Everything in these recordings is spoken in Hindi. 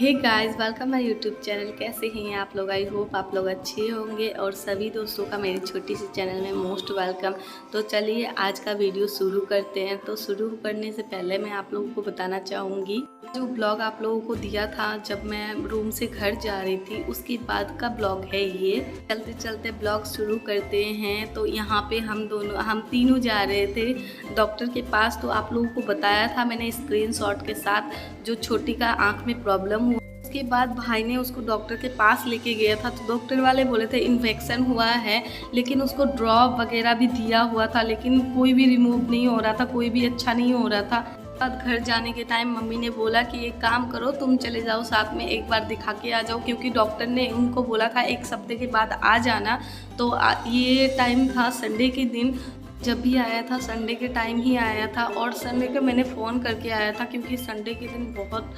Hey guys, welcome my YouTube channel. कैसे हैं आप लोग? आई होप आप लोग अच्छे होंगे और सभी दोस्तों का मेरी छोटी सी चैनल में मोस्ट वेलकम। तो चलिए आज का वीडियो शुरू करते हैं। तो शुरू करने से पहले मैं आप लोगों को बताना चाहूँगी, जो ब्लॉग आप लोगों को दिया था जब मैं रूम से घर जा रही थी, उसके बाद का ब्लॉग है ये। चलते चलते ब्लॉग शुरू करते हैं। तो यहाँ पे हम तीनों जा रहे थे डॉक्टर के पास। तो आप लोगों को बताया था मैंने स्क्रीनशॉट के साथ, जो छोटी का आँख में प्रॉब्लम हुआ। उसके बाद भाई ने उसको डॉक्टर के पास लेके गया था। तो डॉक्टर वाले बोले थे इन्फेक्शन हुआ है, लेकिन उसको ड्रॉप वगैरह भी दिया हुआ था, लेकिन कोई भी रिमूव नहीं हो रहा था, कोई भी अच्छा नहीं हो रहा था। बाद घर जाने के टाइम मम्मी ने बोला कि एक काम करो, तुम चले जाओ साथ में, एक बार दिखा के आ जाओ, क्योंकि डॉक्टर ने उनको बोला था एक हफ्ते के बाद आ जाना। तो ये टाइम था संडे के दिन। जब भी आया था संडे के टाइम ही आया था, और संडे को मैंने फ़ोन करके आया था, क्योंकि संडे के दिन बहुत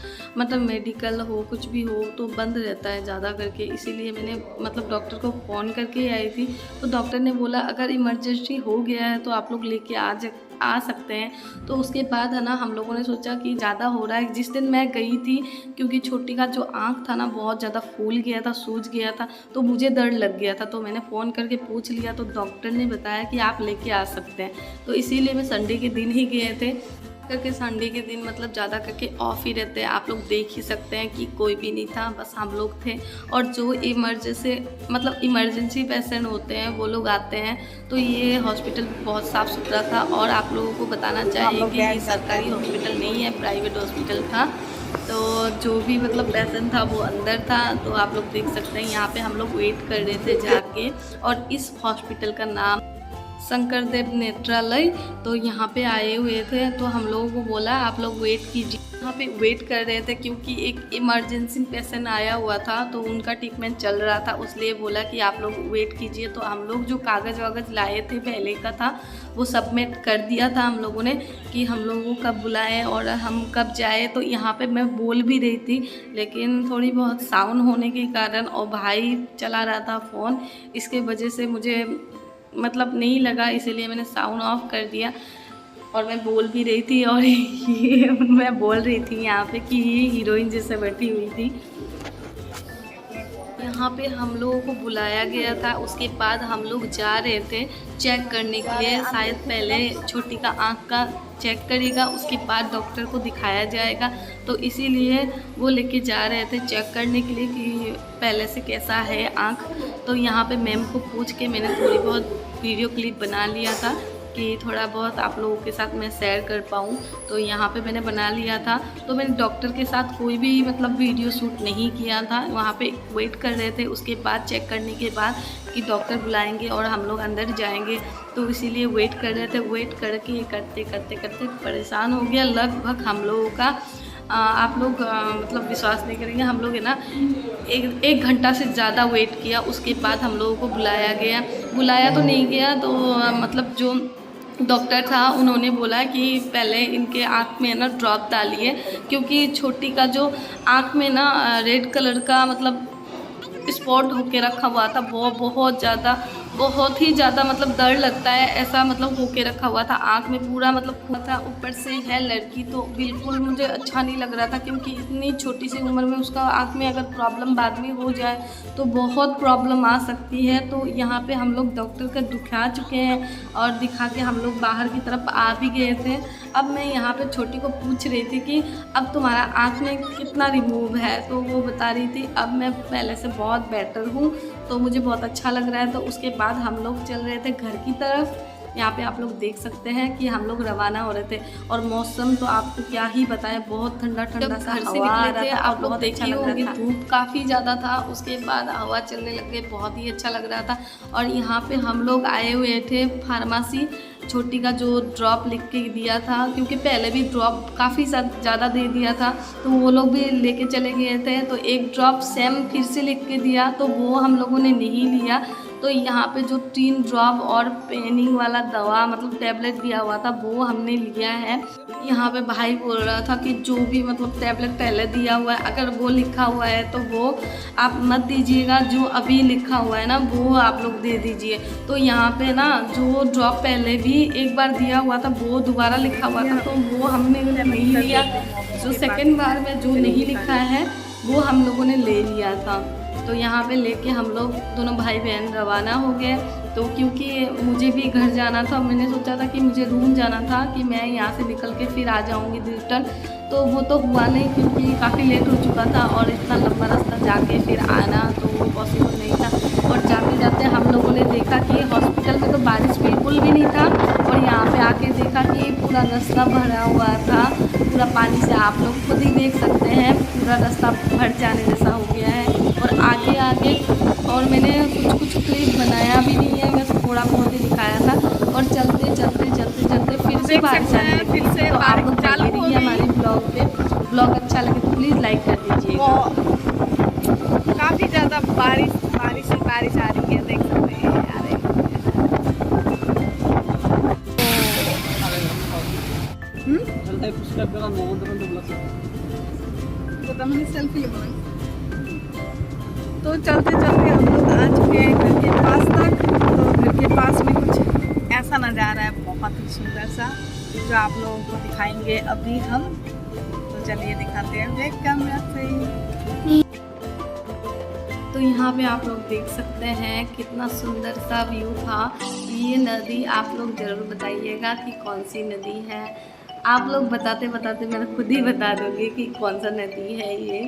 मेडिकल हो कुछ भी हो तो बंद रहता है ज़्यादा करके, इसीलिए मैंने डॉक्टर को फ़ोन करके आई थी। तो डॉक्टर ने बोला अगर इमरजेंसी हो गया है तो आप लोग लेके आ सकते हैं। तो उसके बाद है ना, हम लोगों ने सोचा कि ज़्यादा हो रहा है। जिस दिन मैं गई थी, क्योंकि छोटी का जो आँख था ना बहुत ज़्यादा फूल गया था, सूज गया था, तो मुझे दर्द लग गया था। तो मैंने फ़ोन करके पूछ लिया, तो डॉक्टर ने बताया कि आप लेके आ सकते हैं। तो इसीलिए मैं संडे के दिन ही गए थे। करके संडे के दिन ज़्यादा करके ऑफ ही रहते हैं। आप लोग देख ही सकते हैं कि कोई भी नहीं था, बस हम लोग थे। और जो इमरजेंसी पेशेंट होते हैं वो लोग आते हैं। तो ये हॉस्पिटल बहुत साफ़ सुथरा था। और आप लोगों को बताना चाहिए कि ये सरकारी हॉस्पिटल नहीं है, प्राइवेट हॉस्पिटल था। तो जो भी पेशेंट था वो अंदर था। तो आप लोग देख सकते हैं यहाँ पे हम लोग वेट कर रहे थे जाके। और इस हॉस्पिटल का नाम शंकरदेव नेत्रालय। तो यहाँ पे आए हुए थे, तो हम लोगों को बोला आप लोग वेट कीजिए। यहाँ पे वेट कर रहे थे क्योंकि एक इमरजेंसी पेशेंट आया हुआ था, तो उनका ट्रीटमेंट चल रहा था, इसलिए बोला कि आप लोग वेट कीजिए। तो हम लोग जो कागज़ वागज़ लाए थे पहले का था, वो सबमिट कर दिया था हम लोगों ने कि हम लोगों को कब बुलाएं और हम कब जाए। तो यहाँ पे मैं बोल भी रही थी, लेकिन थोड़ी बहुत साउंड होने के कारण और भाई चला रहा था फ़ोन, इसके वजह से मुझे नहीं लगा, इसीलिए मैंने साउंड ऑफ कर दिया। और मैं बोल भी रही थी, और ये मैं बोल रही थी यहाँ पे कि ये हीरोइन जैसे बैठी हुई थी। यहाँ पे हम लोगों को बुलाया गया था। उसके बाद हम लोग जा रहे थे चेक करने के लिए। शायद पहले छोटी का आँख का चेक करेगा, उसके बाद डॉक्टर को दिखाया जाएगा। तो इसीलिए वो लेके जा रहे थे चेक करने के लिए कि पहले से कैसा है आँख। तो यहाँ पे मैम को पूछ के मैंने थोड़ी बहुत वीडियो क्लिप बना लिया था कि थोड़ा बहुत आप लोगों के साथ मैं शेयर कर पाऊँ। तो यहाँ पे मैंने बना लिया था। तो मैंने डॉक्टर के साथ कोई भी वीडियो शूट नहीं किया था। वहाँ पे वेट कर रहे थे, उसके बाद चेक करने के बाद कि डॉक्टर बुलाएंगे और हम लोग अंदर जाएंगे। तो इसीलिए वेट कर रहे थे। वेट करके करते करते करते परेशान हो गया लगभग हम लोगों का। आप लोग विश्वास नहीं करेंगे, हम लोग है ना एक घंटा से ज़्यादा वेट किया। उसके बाद हम लोगों को बुलाया तो नहीं गया। तो जो डॉक्टर था उन्होंने बोला कि पहले इनके आँख में ना ड्रॉप डालिए, क्योंकि छोटी का जो आँख में ना रेड कलर का स्पॉट होके रखा हुआ था। वो बहुत ही ज़्यादा डर लगता है, ऐसा होके रखा हुआ था आँख में पूरा हुआ था। ऊपर से है लड़की, तो बिल्कुल मुझे अच्छा नहीं लग रहा था, क्योंकि इतनी छोटी सी उम्र में उसका आँख में अगर प्रॉब्लम बाद में हो जाए तो बहुत प्रॉब्लम आ सकती है। तो यहाँ पे हम लोग डॉक्टर का दिखा चुके हैं और दिखा के हम लोग बाहर की तरफ आ भी गए थे। अब मैं यहाँ पे छोटी को पूछ रही थी कि अब तुम्हारा आँख में कितना रिमूव है। तो वो बता रही थी अब मैं पहले से बहुत बेटर हूँ, तो मुझे बहुत अच्छा लग रहा है। तो उसके बाद हम लोग चल रहे थे घर की तरफ। यहाँ पे आप लोग देख सकते हैं कि हम लोग रवाना हो रहे थे। और मौसम तो आपको क्या ही बताएं, बहुत ठंडा ठंडा सा हवा आ रहा था। आप लोग देखिए होंगे धूप काफ़ी ज़्यादा था, उसके बाद हवा चलने लग गई, बहुत ही अच्छा लग रहा था। और यहाँ पे हम लोग आए हुए थे फार्मेसी। छोटी का जो ड्रॉप लिख के दिया था, क्योंकि पहले भी ड्रॉप काफ़ी ज़्यादा दे दिया था, तो वो लोग भी लेके चले गए थे। तो एक ड्रॉप सेम फिर से लिख के दिया, तो वो हम लोगों ने नहीं लिया। तो यहाँ पे जो 3 ड्रॉप और पेनिंग वाला दवा टैबलेट दिया हुआ था, वो हमने लिया है। यहाँ पे भाई बोल रहा था कि जो भी टैबलेट पहले दिया हुआ है, अगर वो लिखा हुआ है तो वो आप मत दीजिएगा, जो अभी लिखा हुआ है ना वो आप लोग दे दीजिए। तो यहाँ पे ना जो ड्रॉप पहले भी एक बार दिया हुआ था, वो दोबारा लिखा हुआ था, तो वो हमने नहीं लिया। जो सेकेंड बार में जो नहीं लिखा है वो हम लोगों ने ले लिया था। तो यहाँ पे लेके हम लोग दोनों भाई बहन रवाना हो गए। तो क्योंकि मुझे भी घर जाना था, मैंने सोचा था कि मुझे रूम जाना था कि मैं यहाँ से निकल के फिर आ जाऊँगी रिटर्न, तो वो तो हुआ नहीं क्योंकि काफ़ी लेट हो चुका था और इतना लंबा रास्ता जाके फिर आना तो वो पॉसिबल नहीं था। और जाते जाते हम लोगों ने देखा कि हॉस्पिटल में तो बारिश बिल्कुल भी नहीं था और यहाँ पे आके देखा कि पूरा रास्ता भरा हुआ था पूरा पानी से। आप लोग खुद ही देख सकते हैं पूरा रास्ता भर जाने जैसा हो गया है। और आगे आगे और मैंने कुछ क्लिप बनाया भी नहीं है, बस थोड़ा बहुत ही दिखाया था। और चलते चलते चलते चलते फिर से बारिश आने लगी। तो आप लोग बने रहिए हमारे ब्लॉग पे। ब्लॉग अच्छा लगे तो प्लीज़ लाइक कर दीजिएगा। काफ़ी ज़्यादा बारिश आ रही है, देख सकते हैं यार। सेल्फी तो चलते चलते हम लोग आ चुके हैं घर के पास तक। तो घर के पास में कुछ ऐसा नज़ारा है बहुत ही सुंदर सा, जो आप लोगों को दिखाएंगे अभी हम। तो चलिए दिखाते हैं बैक कैमरा से। तो यहाँ पे आप लोग देख सकते हैं कितना सुंदर सा व्यू था। ये नदी आप लोग ज़रूर बताइएगा कि कौन सी नदी है। आप लोग बताते बताते मैं खुद ही बता दूँगी कि कौन सा नदी है ये,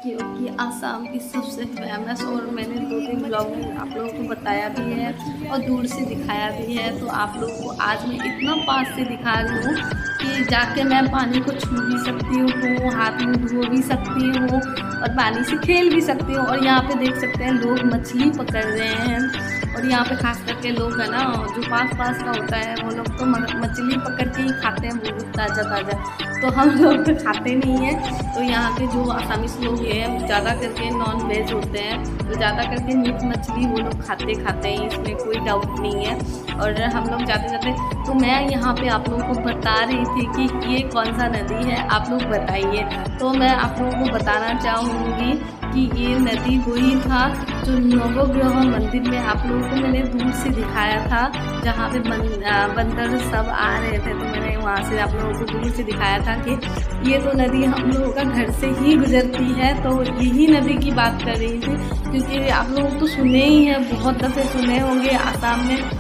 क्योंकि आसाम की सबसे फेमस। और मैंने 2-3 ब्लॉग में आप लोगों को बताया भी है और दूर से दिखाया भी है। तो आप लोगों को आज मैं इतना पास से दिखा रही हूँ कि जाके मैं पानी को छू भी सकती हूँ, हाथ में धो भी सकती हूँ और पानी से खेल भी सकती हूँ। और यहाँ पे देख सकते हैं लोग मछली पकड़ रहे हैं। और यहाँ पे खास करके लोग है ना जो पास का होता है वो लोग तो मछली पकड़ के ही खाते हैं बहुत ताज़ा। तो हम लोग तो खाते नहीं हैं। तो यहाँ के जो आसामीस लोग हैं ज़्यादा करके नॉन वेज होते हैं, तो ज़्यादा करके मीट मछली वो लोग खाते हैं, इसमें कोई डाउट नहीं है। और हम लोग जाते तो मैं यहाँ पे आप लोगों को बता रही थी कि ये कौन सा नदी है, आप लोग बताइए। तो मैं आप लोगों को बताना चाहूँगी कि ये नदी वही था जो नवग्रह मंदिर में आप लोगों को मैंने दूर से दिखाया था, जहाँ पे बंदर सब आ रहे थे। तो मैंने वहाँ से आप लोगों को दूर से दिखाया था कि ये तो नदी हम लोगों का घर से ही गुजरती है। तो यही नदी की बात कर रही थी, क्योंकि आप लोग तो सुने ही हैं, बहुत दफ़े सुने होंगे। आसाम में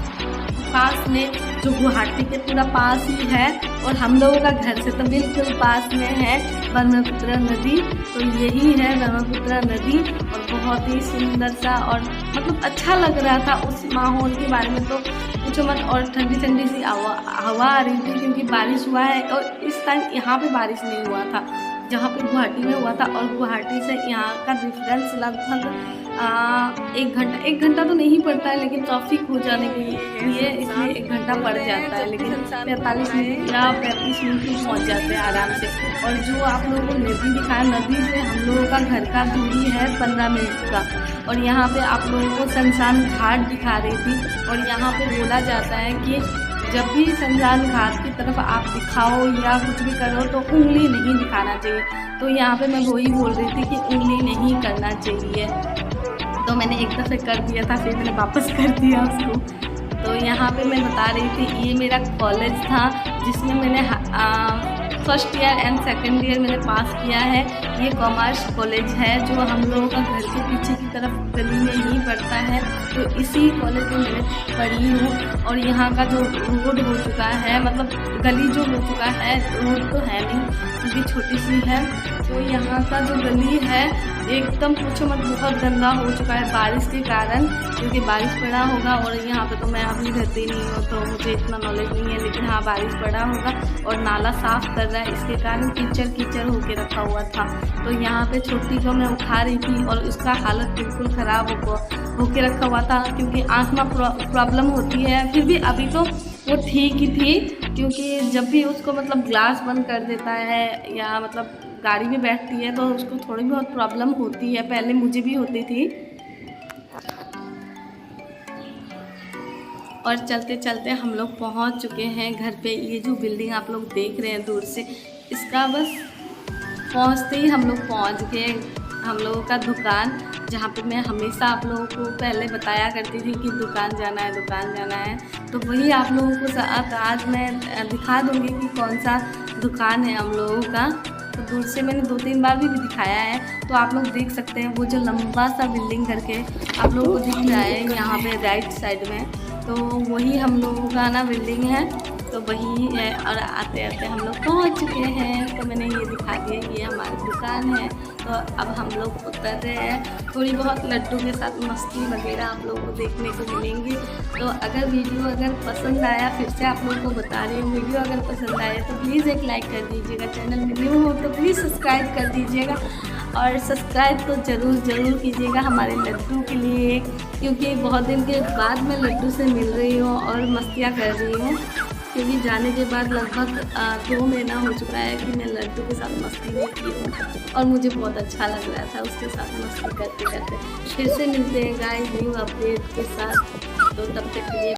पास में जो गुवाहाटी के पूरा पास ही है और हम लोगों का घर से तो बिल्कुल पास में है ब्रह्मपुत्र नदी। तो यही है ब्रह्मपुत्र नदी और बहुत ही सुंदर सा और मतलब अच्छा लग रहा था उस माहौल के बारे में। तो पूछो मत। और ठंडी ठंडी सी हवा आ रही थी क्योंकि बारिश हुआ है। और इस टाइम यहाँ पे बारिश नहीं हुआ था जहाँ पे गुवाहाटी में हुआ था। और गुवाहाटी से यहाँ का डिफरेंस लगभग 1 घंटा तो नहीं पड़ता है, लेकिन ट्रैफिक हो जाने के लिए इसलिए 1 घंटा पड़ जाता है। लेकिन 45 मिनट या 35 मिनट में पहुँच जाते हैं आराम से। और जो आप लोगों को नदी दिखाया, नदी से हम लोगों का घर का दूरी है 15 मिनट का। और यहाँ पे आप लोगों को शमशान घाट दिखा रही थी। और यहाँ पे बोला जाता है कि जब भी शमशान घाट की तरफ आप दिखाओ या कुछ भी करो तो उंगली नहीं दिखाना चाहिए। तो यहाँ पे मैं वही बोल रही थी कि उंगली नहीं करना चाहिए। तो मैंने एक दफ़े कर दिया था, फिर मैंने वापस कर दिया उसको। तो यहाँ पे मैं बता रही थी ये मेरा कॉलेज था जिसमें मैंने first year and second year मैंने पास किया है। ये कॉमर्स कॉलेज है जो हम लोगों का घर के पीछे की तरफ गली में ही पड़ता है। तो इसी कॉलेज में मैंने पढ़ी हूँ। और यहाँ का जो रोड हो चुका है, मतलब गली जो हो चुका है, रोड तो है नहीं क्योंकि छोटी सी है। तो यहाँ का जो गली है एकदम पूछो मत, बहुत गंदा हो चुका है बारिश के कारण, क्योंकि बारिश पड़ा होगा। और यहाँ पे तो मैं अभी रहती नहीं हूँ तो मुझे इतना नॉलेज नहीं है, लेकिन हाँ बारिश पड़ा होगा। और नाला साफ़ कर रहा है, इसके कारण कीचड़ होके रखा हुआ था। तो यहाँ पे छोटी को मैं उठा रही थी और उसका हालत बिल्कुल ख़राब होके रखा हुआ था, क्योंकि आँख में प्रॉब्लम होती है। फिर भी अभी तो वो ठीक ही थी, क्योंकि जब भी उसको मतलब ग्लास बंद कर देता है या मतलब गाड़ी में बैठती है तो उसको थोड़ी बहुत प्रॉब्लम होती है। पहले मुझे भी होती थी। और चलते चलते हम लोग पहुंच चुके हैं घर पे। ये जो बिल्डिंग आप लोग देख रहे हैं दूर से, इसका बस पहुंचते ही हम लोग पहुंच गए हम लोगों का दुकान, जहाँ पे मैं हमेशा आप लोगों को पहले बताया करती थी कि दुकान जाना है। तो वही आप लोगों को आज मैं दिखा दूँगी कि कौन सा दुकान है हम लोगों का। तो दूर से मैंने 2-3 बार भी दिखाया है। तो आप लोग देख सकते हैं वो जो लंबा सा बिल्डिंग करके आप लोगों को दिख रहा है यहाँ पे राइट साइड में, तो वही हम लोगों का ना बिल्डिंग है, तो वही है। और आते आते हम लोग पहुँच चुके हैं, तो मैंने ये दिखा दिया, ये हमारी दुकान है। तो अब हम लोग उतर रहे हैं, थोड़ी बहुत लड्डू के साथ मस्ती वगैरह आप लोगों को देखने को मिलेंगी। तो अगर वीडियो अगर पसंद आया, फिर से आप लोगों को बता रही हूँ, वीडियो अगर पसंद आया तो प्लीज़ एक लाइक कर दीजिएगा, चैनल में न्यू हो तो प्लीज़ सब्सक्राइब कर दीजिएगा। और सब्सक्राइब तो ज़रूर कीजिएगा हमारे लड्डू के लिए, क्योंकि बहुत दिन के बाद मैं लड्डू से मिल रही हूँ और मस्तियाँ कर रही हूँ, क्योंकि जाने के बाद लगभग 2 महीना हो चुका है कि मैं लड्डू के साथ मस्ती नहीं की हूँ, और मुझे बहुत अच्छा लग रहा था उसके साथ मस्ती करते करते। फिर से मिलते हैं गाइस न्यू अपडेट के साथ, तो तब तक के लिए